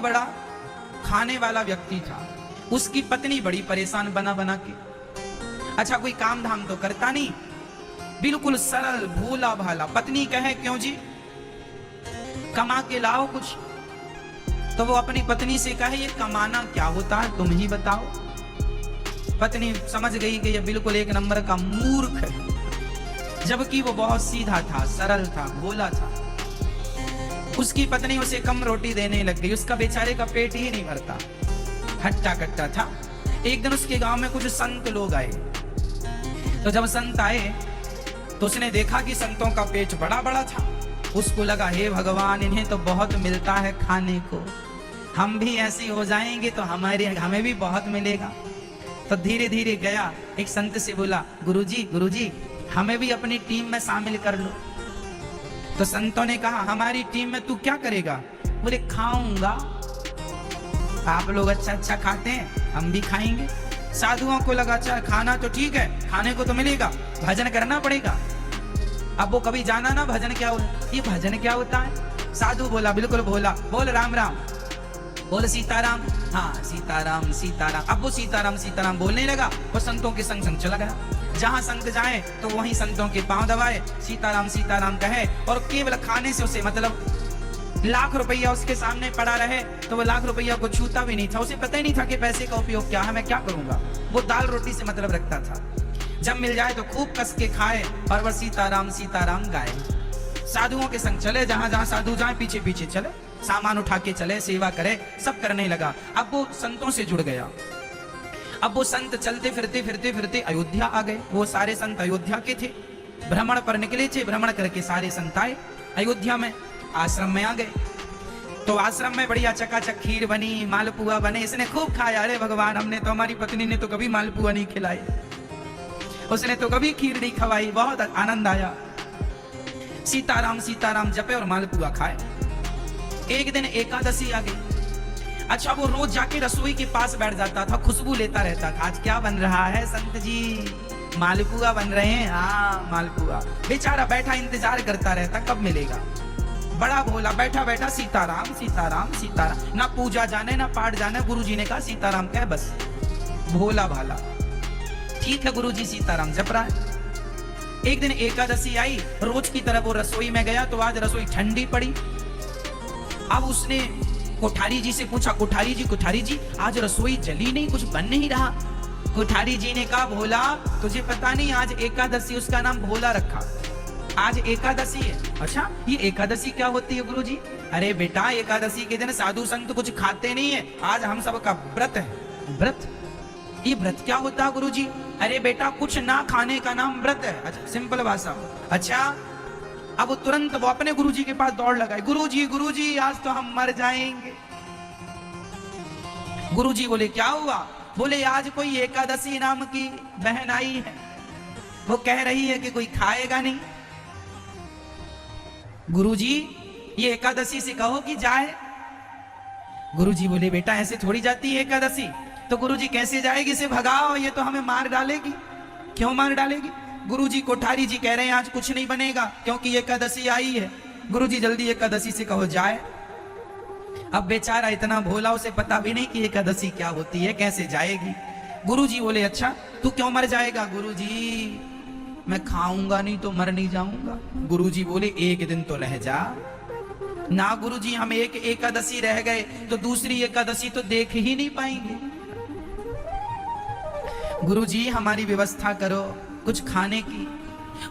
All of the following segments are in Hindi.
बड़ा खाने वाला व्यक्ति था। उसकी पत्नी बड़ी परेशान बना बना के। अच्छा, कोई काम धाम तो करता नहीं, बिल्कुल सरल भोला भाला। पत्नी कहे क्यों जी, कमा के लाओ कुछ। तो वो अपनी पत्नी से कहे ये कमाना क्या होता है, तुम ही बताओ। पत्नी समझ गई कि ये बिल्कुल एक नंबर का मूर्ख है, जबकि वो बहुत सीधा था, सरल था, भोला था। उसकी पत्नी उसे कम रोटी देने लग गई। उसका बेचारे का पेट ही नहीं भरता, हट्टा कट्टा था। एक दिन उसके गांव में कुछ संत लोग आए। तो जब संत आए तो उसने देखा कि संतों का पेट बड़ा बड़ा था। उसको लगा हे भगवान, इन्हें तो बहुत मिलता है खाने को, हम भी ऐसे हो जाएंगे तो हमें भी बहुत मिलेगा। तो धीरे धीरे गया, एक संत से बोला गुरुजी हमें भी अपनी टीम में शामिल कर लो। तो संतों ने कहा हमारी टीम में तू क्या करेगा? बोले खाऊंगा, आप लोग अच्छा अच्छा खाते हैं, हम भी खाएंगे। साधुओं को लगा अच्छा खाना तो ठीक है, खाने को तो मिलेगा, भजन करना पड़ेगा। अब वो कभी जाना ना भजन क्या होता, ये भजन क्या होता है। साधु बोला बिल्कुल भोला, बोल राम राम, बोल सीताराम, हाँ सीताराम सीताराम। अब वो सीताराम सीताराम बोलने लगा। वो संतों के संग संग चला गया। जहां संत जाए तो वहीं संतों के पांव दबाए, सीताराम सीताराम कहे। और केवल खाने से उसे मतलब लाख रुपया उसके सामने पड़ा रहे तो वो लाख रुपया को छूता भी नहीं था। उसे पता ही नहीं था कि पैसे का उपयोग क्या है, मैं क्या करूंगा। वो दाल रोटी से मतलब रखता था। जब मिल जाए तो खूब कस के खाए और वह सीताराम सीताराम गाए। साधुओं के संग चले, जहां जहां साधु जाए पीछे पीछे चले, सामान उठा के चले, सेवा करे, सब करने लगा। अब वो संतों से जुड़ गया। अब वो संत चलते फिरते फिरते फिरते अयोध्या आ गए। वो सारे संत अयोध्या के थे, भ्रमण पर निकले थे। भ्रमण करके सारे संत आए अयोध्या में, आश्रम में आ गए। तो आश्रम में बढ़िया चकाचक खीर बनी, मालपुआ बने। इसने खूब खाया। अरे भगवान, हमने तो, हमारी पत्नी ने तो कभी मालपुआ नहीं खिलाई, उसने तो कभी खीर नहीं खवाई, बहुत आनंद आया। सीताराम सीताराम जपे और मालपुआ खाए। एक दिन एकादशी आ गई। अच्छा, वो रोज जाके रसोई के पास बैठ जाता था, खुशबू लेता रहता था। आज क्या बन रहा है संत जी? मालपुआ बन रहे हैं। हाँ मालपुआ। बेचारा बैठा इंतजार करता रहता कब मिलेगा। बड़ा भोला बैठा बैठा सीताराम सीताराम सीताराम, ना पूजा जाने ना पाठ जाने। गुरुजी ने कहा सीताराम कह बस। भोला भाला, ठीक है गुरुजी सीताराम जप रहा है। एक दिन एकादशी आई, रोज की तरह वो रसोई में गया तो आज रसोई ठंडी पड़ी। अब उसने कोठारी जी से पूछा, कोठारी जी आज रसोई जली नहीं, कुछ बन नहीं रहा। कोठारी जी ने कहा भोला तुझे पता नहीं, आज एकादशी, उसका नाम भोला रखा, आज एकादशी है। अच्छा, ये एकादशी क्या होती है गुरुजी? अरे बेटा, एकादशी के दिन साधु संत कुछ खाते नहीं है, आज हम सबका व्रत है। व्रत? ये व्रत क्या होता है गुरुजी? अरे बेटा, कुछ ना खाने का नाम व्रत है। अच्छा, सिंपल भाषा। अच्छा, अब वो तुरंत वो अपने गुरुजी के पास दौड़ लगाए। गुरुजी आज तो हम मर जाएंगे। गुरुजी बोले क्या हुआ? बोले आज कोई एकादशी नाम की बहन आई है, वो कह रही है कि कोई खाएगा नहीं। गुरुजी ये एकादशी से कहो कि जाए। गुरुजी बोले बेटा ऐसे थोड़ी जाती है एकादशी। तो गुरुजी कैसे जाएगी? इसे भगाओ, ये तो हमें मार डालेगी। क्यों मार डालेगी? गुरुजी कोठारी जी कह रहे हैं आज कुछ नहीं बनेगा क्योंकि एकादशी आई है। गुरुजी जल्दी एकादशी से कहो जाए। अब बेचारा इतना भोला, उसे पता भी नहीं कि एकादशी क्या होती है, कैसे जाएगी। गुरुजी बोले अच्छा तू क्यों मर जाएगा? गुरुजी मैं खाऊंगा नहीं तो मर नहीं जाऊंगा। गुरुजी बोले एक दिन तो रह जा ना। गुरुजी हम एक एकादशी रह गए तो दूसरी एकादशी तो देख ही नहीं पाएंगे। गुरुजी हमारी व्यवस्था करो कुछ खाने की।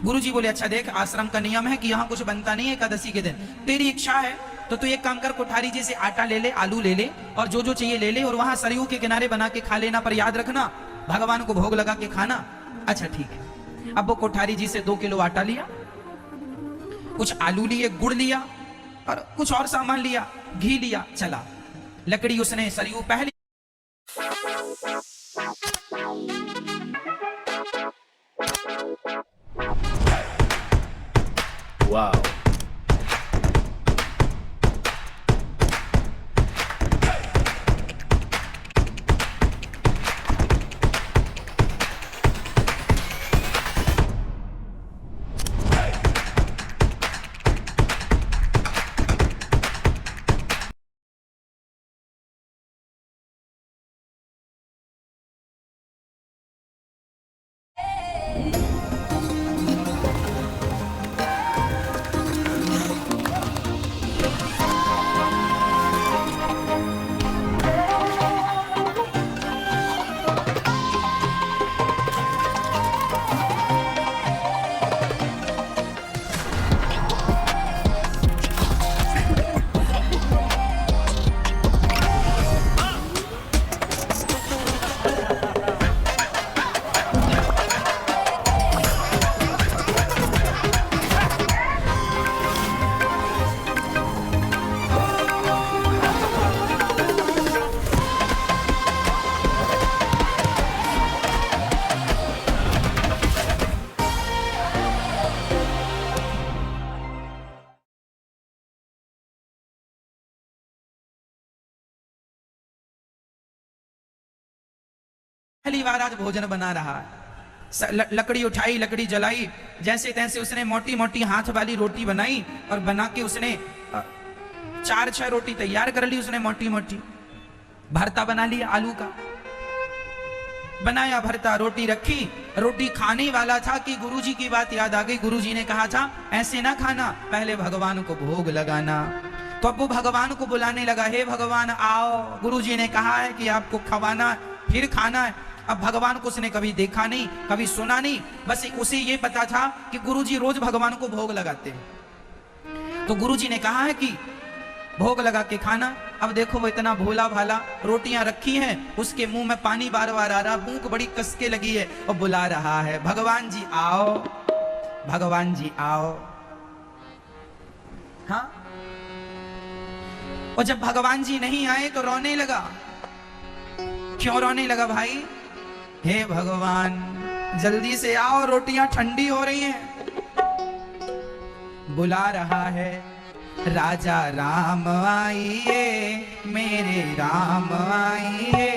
गुरुजी बोले अच्छा देख, आश्रम का नियम है कि यहाँ कुछ बनता नहीं है एकादशी के दिन। तेरी इच्छा है तो तू एक काम कर, कोठारी जी से आटा ले ले, आलू ले ले और जो जो चाहिए ले ले और वहां सरयू के किनारे बना के खा लेना, पर याद रखना भगवान को भोग लगा के खाना। अच्छा ठीक है। अब वो कोठारी जी से 2 किलो आटा लिया, कुछ आलू लिए, गुड़ लिया और कुछ और सामान लिया, घी लिया, चला। लकड़ी उसने सरयू पहली Wow. पहली बार आज भोजन बना रहा है। लकड़ी उठाई, लकड़ी जलाई, जैसे तैसे उसने मोटी मोटी हाथ वाली रोटी बनाई और बना के उसने 4-6 रोटी तैयार कर ली उसने मोटी मोटी। भरता बना लिया आलू का, बनाया भरता, रोटी रखी। रोटी खाने वाला था कि गुरुजी की बात याद आ गई। गुरुजी ने कहा था ऐसे ना खाना, पहले भगवान को भोग लगाना। तो अब वो भगवान को बुलाने लगा, हे भगवान आओ, गुरुजी ने कहा है कि आपको खवाना फिर खाना है। अब भगवान को उसने कभी देखा नहीं, कभी सुना नहीं, बस उसे ये पता था कि गुरुजी रोज भगवान को भोग लगाते हैं। तो गुरुजी ने कहा है कि भोग लगा के खाना। अब देखो वो इतना भोला भाला, रोटियां रखी हैं, उसके मुंह में पानी बार बार आ रहा, भूख बड़ी कसके लगी है और बुला रहा है, भगवान जी आओ, भगवान जी आओ। हाँ, और जब भगवान जी नहीं आए तो रोने लगा। क्यों रोने लगा भाई? हे भगवान जल्दी से आओ, रोटियां ठंडी हो रही हैं। बुला रहा है, राजा राम आइए, मेरे राम आइए,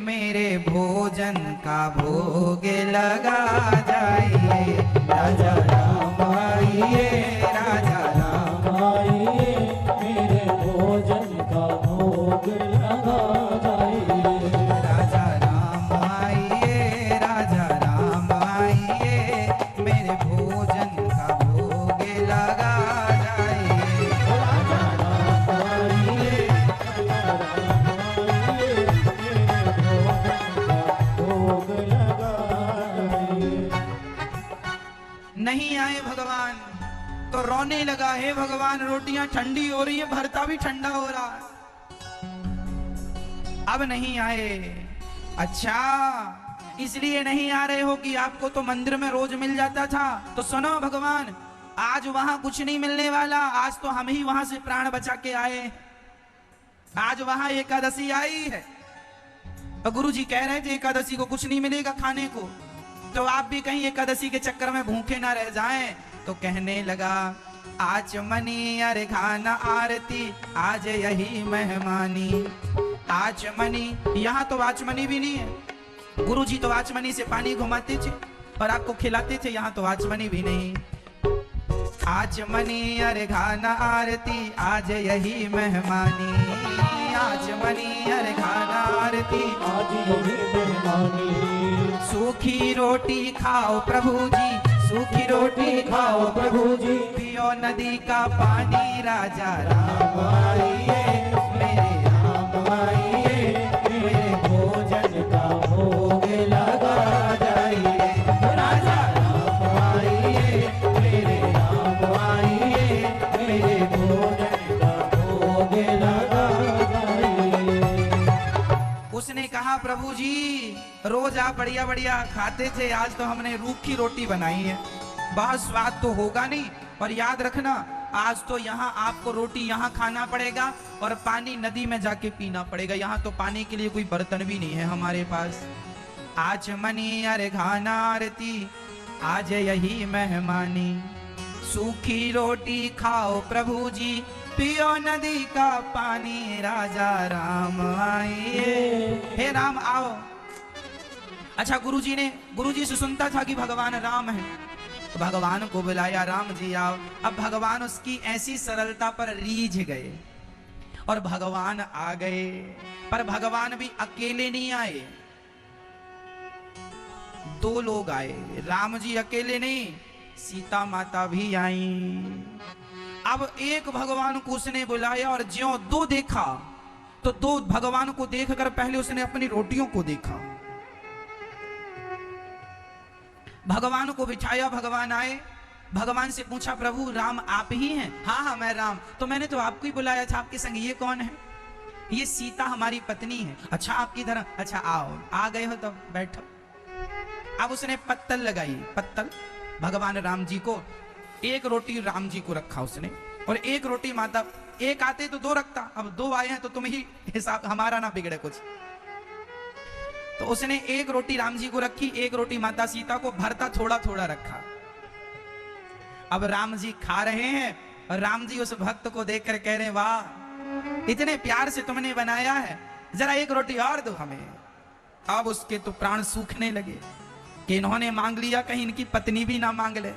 मेरे भोजन का भोग लगा जाइए। राजा राम आइए, राजा राम आइए, मेरे भोजन का भोग लगा जाइए। राजा राम आइए, राजा राम आइए, मेरे भोजन का भोग लगा जाइए। राजा राम आइए, भोग लगा जाइए। नहीं आए भगवान तो रोने लगा, हे भगवान रोटियां ठंडी हो रही है, भरता भी ठंडा हो रहा है, अब नहीं आए। अच्छा इसलिए नहीं आ रहे हो कि आपको तो मंदिर में रोज मिल जाता था। तो सुनो भगवान, आज वहां कुछ नहीं मिलने वाला, आज तो हम ही वहां से प्राण बचा के आए। आज वहां एकादशी आई है और गुरुजी कह रहे थे एकादशी को कुछ नहीं मिलेगा खाने को, तो आप भी कहीं एकादशी के चक्कर में भूखे ना रह जाएं। तो कहने लगा, आचमनी अरे खाना आरती, आज यही मेहमानी। आचमनी, यहाँ तो आचमनी भी नहीं है। गुरुजी तो आचमनी से पानी घुमाते थे और आपको खिलाते थे, यहाँ तो आचमनी भी नहीं। आचमनी अरे खाना आरती, आज यही मेहमानी। आचमनी अरे खाना आरती, आज यही मेहमानी। सूखी रोटी खाओ प्रभु जी, सूखी रोटी खाओ प्रभु जी, पियो नदी का पानी। राजा राम आइए, मेरे राम आइए, मेरे भोजन का भोग लगा जाइए। राजा राम आइए, मेरे राम आइए, मेरे भोजन का भोग लगा जाइए। उसने कहा, प्रभु जी रोज आप बढ़िया बढ़िया खाते थे, आज तो हमने रूखी रोटी बनाई है, बहुत स्वाद तो होगा नहीं, पर याद रखना आज तो यहाँ आपको रोटी यहाँ खाना पड़ेगा और पानी नदी में जाके पीना पड़ेगा। यहाँ तो पानी के लिए कोई बर्तन भी नहीं है हमारे पास। आचमनी अरे खाना आरती, आज यही मेहमानी। सूखी रोटी खाओ प्रभु जी, पियो नदी का पानी। राजा राम आइए, हे राम आओ। अच्छा गुरुजी से सुनता था कि भगवान राम है, तो भगवान को बुलाया, राम जी आओ। अब भगवान उसकी ऐसी सरलता पर रीझ गए और भगवान आ गए। पर भगवान भी अकेले नहीं आए, 2 लोग आए। राम जी अकेले नहीं, सीता माता भी आई। अब एक भगवान को उसने बुलाया और ज्यों 2 देखा तो 2 भगवान को देखकर पहले उसने अपनी रोटियों को देखा। भगवान को बिठाया, भगवान आए, भगवान से पूछा, प्रभु राम आप ही हैं? हाँ हाँ मैं राम। तो मैंने तो आपको ही बुलाया था, आपके संग ये कौन है? ये सीता हमारी पत्नी है। अच्छा आपकी तरह, अच्छा आओ, आ गए हो तो बैठो। अब उसने पत्तल लगाई, पत्तल भगवान राम जी को, एक रोटी राम जी को रखा उसने और एक रोटी माता। एक आते तो 2 रखता, अब 2 आए हैं तो तुम ही हिसाब, हमारा ना बिगड़े कुछ। तो उसने एक रोटी राम जी को रखी, एक रोटी माता सीता को, भरता थोड़ा थोड़ा रखा। अब राम जी खा रहे हैं और राम जी उस भक्त को देखकर कह रहे, वाह इतने प्यार से तुमने बनाया है, जरा एक रोटी और दो हमें। अब उसके तो प्राण सूखने लगे कि इन्होंने मांग लिया, कहीं इनकी पत्नी भी ना मांग ले।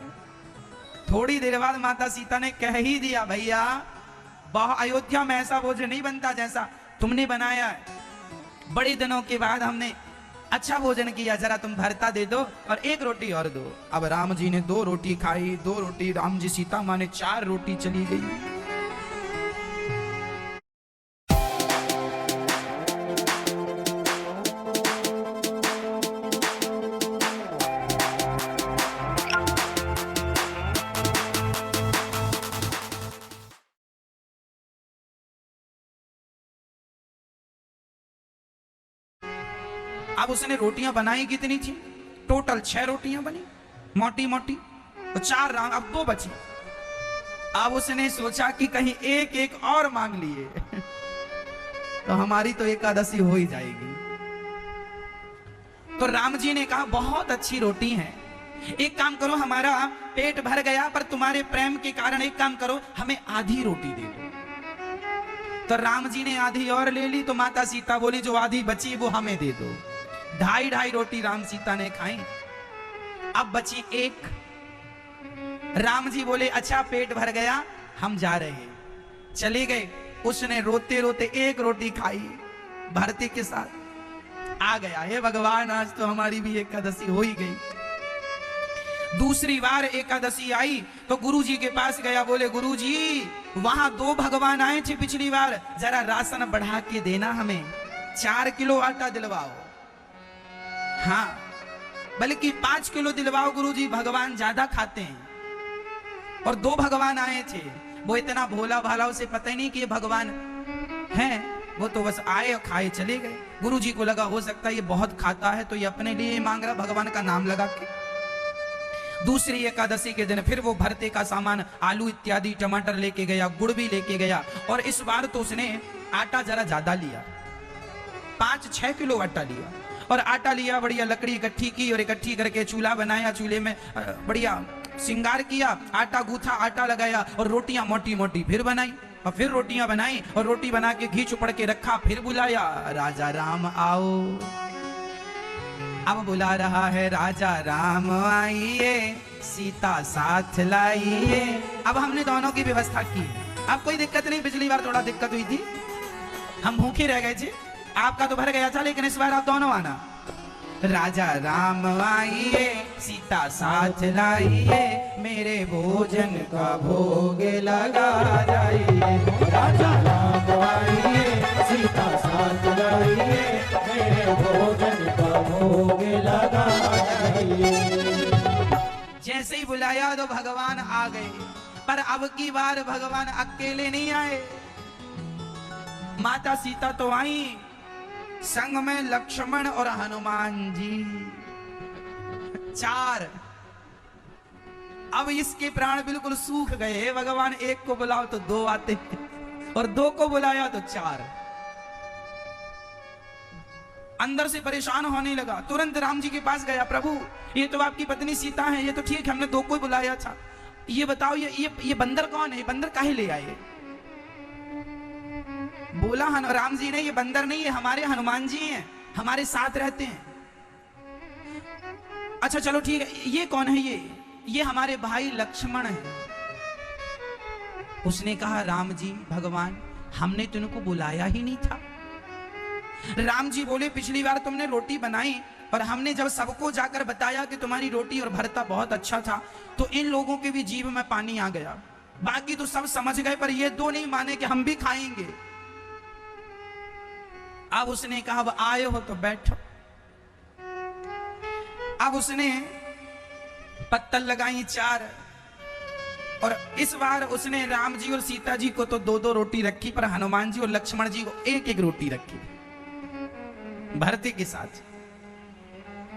थोड़ी देर बाद माता सीता ने कह ही दिया, भैया अयोध्या में ऐसा भोजन नहीं बनता जैसा तुमने बनाया है। बड़े दिनों के बाद हमने अच्छा भोजन किया, जरा तुम भरता दे दो और एक रोटी और दो। अब राम जी ने 2 रोटी खाई, 2 रोटी राम जी, सीता माँ ने 4 रोटी चली गई। अब उसने रोटियां बनाई कितनी थी? टोटल 6 रोटियां बनी, मोटी मोटी, तो 4 राम, अब 2 बची। अब उसने सोचा कि कहीं एक एक और मांग लिए तो हमारी तो एकादशी हो ही जाएगी। तो राम जी ने कहा, बहुत अच्छी रोटी है, एक काम करो, हमारा पेट भर गया, पर तुम्हारे प्रेम के कारण एक काम करो, हमें आधी रोटी दे दो। तो राम जी ने आधी और ले ली। तो माता सीता बोली, जो आधी बची वो हमें दे दो। 2.5 रोटी राम सीता ने खाई, अब बची 1। राम जी बोले, अच्छा पेट भर गया, हम जा रहे हैं। चले गए। उसने रोते रोते 1 रोटी खाई, भरते के साथ आ गया, हे भगवान आज तो हमारी भी एकादशी हो ही गई। दूसरी बार एकादशी आई तो गुरुजी के पास गया, बोले गुरुजी वहां 2 भगवान आए थे पिछली बार, जरा राशन बढ़ा के देना, हमें 4 किलो आटा दिलवाओ। हाँ, बल्कि 5 किलो दिलवाओ गुरुजी, भगवान ज्यादा खाते हैं। और 2 भगवान आए थे, वो इतना भोला भाला, उसे पता ही नहीं कि ये भगवान हैं, वो तो बस आए और खाए चले गए। गुरुजी को लगा हो सकता है ये बहुत खाता है तो ये अपने लिए मांग रहा, भगवान का नाम लगा के। दूसरी एकादशी के दिन फिर वो भरते का सामान, आलू इत्यादि, टमाटर लेके गया, गुड़ भी लेके गया, और इस बार तो उसने आटा जरा ज्यादा लिया, 5-6 किलो आटा लिया। और आटा लिया, बढ़िया लकड़ी इकट्ठी की और इकट्ठी करके चूल्हा बनाया, चूल्हे में बढ़िया श्रृंगार किया, आटा गूथा, आटा लगाया और रोटियां मोटी मोटी फिर बनाई, और फिर रोटियां बनाई और रोटी बना के घी चुपड़ के रखा, फिर बुलाया, राजा राम आओ। अब बुला रहा है, राजा राम आइए, सीता साथ लाइए। अब हमने दोनों की व्यवस्था की, अब कोई दिक्कत नहीं। पिछली बार थोड़ा दिक्कत हुई थी, हम भूखे रह गए थे, आपका तो भर गया था, लेकिन इस बार आप दोनों आना। राजा राम आइए, सीता साथ लाइए, मेरे भोजन का भोग लगा जाइए। राजा राम आइए, सीता साथ लाइए, मेरे भोजन का भोग लगा जाइए। जैसे ही बुलाया तो भगवान आ गए, पर अब की बार भगवान अकेले नहीं आए, माता सीता तो आई, संग में लक्ष्मण और हनुमान जी 4। अब इसके प्राण बिल्कुल सूख गए, भगवान एक को बुलाओ तो 2 आते और 2 को बुलाया तो 4। अंदर से परेशान होने लगा, तुरंत राम जी के पास गया, प्रभु ये तो आपकी पत्नी सीता है, ये तो ठीक, हमने 2 को बुलाया था, ये बताओ ये बंदर कौन है, ये बंदर काहे ले आए? बोला राम जी ने, ये बंदर नहीं है, हमारे हनुमान जी हैं, हमारे साथ रहते हैं। अच्छा चलो ठीक है, ये कौन है? ये हमारे भाई लक्ष्मण है। उसने कहा, राम जी भगवान हमने तुमको बुलाया ही नहीं था। राम जी बोले, पिछली बार तुमने रोटी बनाई और हमने जब सबको जाकर बताया कि तुम्हारी रोटी और भरता बहुत अच्छा था, तो इन लोगों के भी जीभ में पानी आ गया, बाकी तो सब समझ गए, पर ये 2 नहीं माने कि हम भी खाएंगे। अब उसने कहा, अब आए हो तो बैठो। अब उसने पत्तल लगाई 4, और इस बार उसने राम जी और सीता जी को तो 2-2 रोटी रखी, पर हनुमान जी और लक्ष्मण जी को 1-1 रोटी रखी, भरते के साथ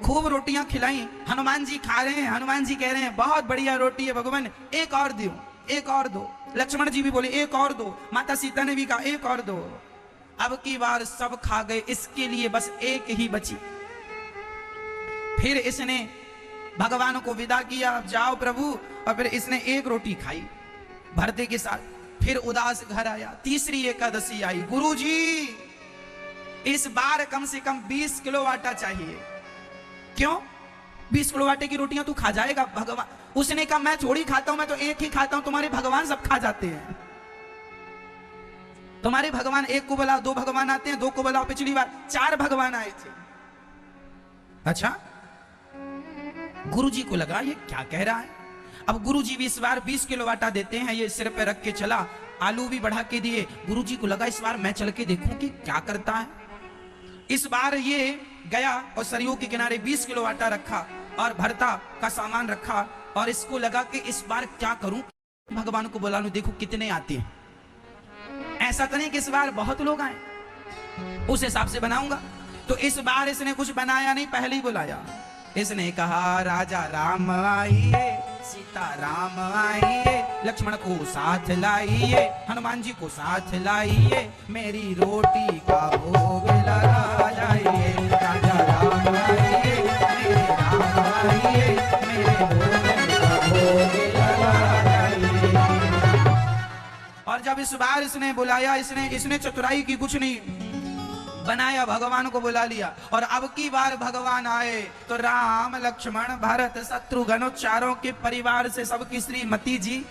खूब रोटियां खिलाई। हनुमान जी खा रहे हैं, हनुमान जी कह रहे हैं बहुत बढ़िया रोटी है भगवान, एक और दो, एक और दो। लक्ष्मण जी भी बोले एक और दो, माता सीता ने भी कहा एक और दो। अब की बार सब खा गए, इसके लिए बस एक ही बची। फिर इसने भगवान को विदा किया, जाओ प्रभु, और फिर इसने 1 रोटी खाई भरते के साथ, फिर उदास घर आया। तीसरी एकादशी आई, गुरुजी इस बार कम से कम 20 किलो आटा चाहिए। क्यों? 20 किलो आटे की रोटियां तू खा जाएगा? भगवान, उसने कहा मैं थोड़ी खाता हूं, मैं तो एक ही खाता हूं, तुम्हारे भगवान सब खा जाते हैं। तुम्हारे भगवान एक को बुलाओ, 2 भगवान आते हैं, 2 को बुलाओ, पिछली बार 4 भगवान आए थे। अच्छा, गुरुजी को लगा ये क्या कह रहा है। अब गुरुजी भी इस बार 20 किलो आटा देते हैं, ये सिर पे रख के चला, आलू भी बढ़ा के दिए। गुरुजी को लगा इस बार मैं चल के देखूं कि क्या करता है। इस बार ये गया और सरयू के किनारे 20 किलो आटा रखा और भरता का सामान रखा, और इसको लगा कि इस बार क्या करूं, भगवान को बुला लूं, देखो कितने आते हैं। ऐसा तो नहीं कि इस बार बहुत लोग आए, उस हिसाब से बनाऊंगा। तो इस बार इसने कुछ बनाया नहीं, पहले ही बुलाया। इसने कहा राजा राम आइए, सीता राम आइए, लक्ष्मण को साथ लाइए, हनुमान जी को साथ लाइए, मेरी रोटी का भोग लगा जाइए। राजा राम आइए, मेरे राम आइए, मेरे भोग का भोग लगा जाइए। और जब इस बार इसने बुलाया, इसने चतुराई की कुछ नहीं बनाया, भगवान को बुला लिया। और अब की बार भगवान आए तो राम लक्ष्मण भरत शत्रुघ्न चारों के परिवार से सबकी श्रीमती जी,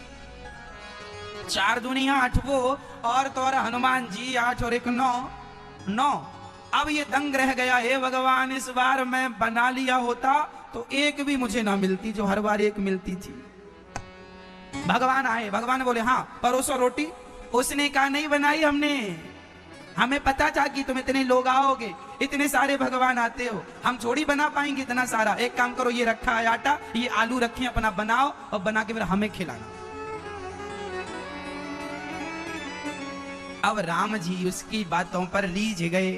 4 दुनिया 8 वो, और तो और हनुमान जी 8 और 1 9। अब ये दंग रह गया, हे भगवान इस बार मैं बना लिया होता तो एक भी मुझे ना मिलती जो हर बार एक मिलती थी। भगवान आए, भगवान बोले हाँ परोसो रोटी। उसने कहा नहीं बनाई हमने, हमें पता था कि तुम इतने लोग आओगे, इतने सारे भगवान आते हो, हम थोड़ी बना पाएंगे इतना सारा। एक काम करो, ये रखा है आटा, ये आलू रखे अपना बनाओ और बना के फिर हमें खिलाना। अब राम जी उसकी बातों पर रीझ गए।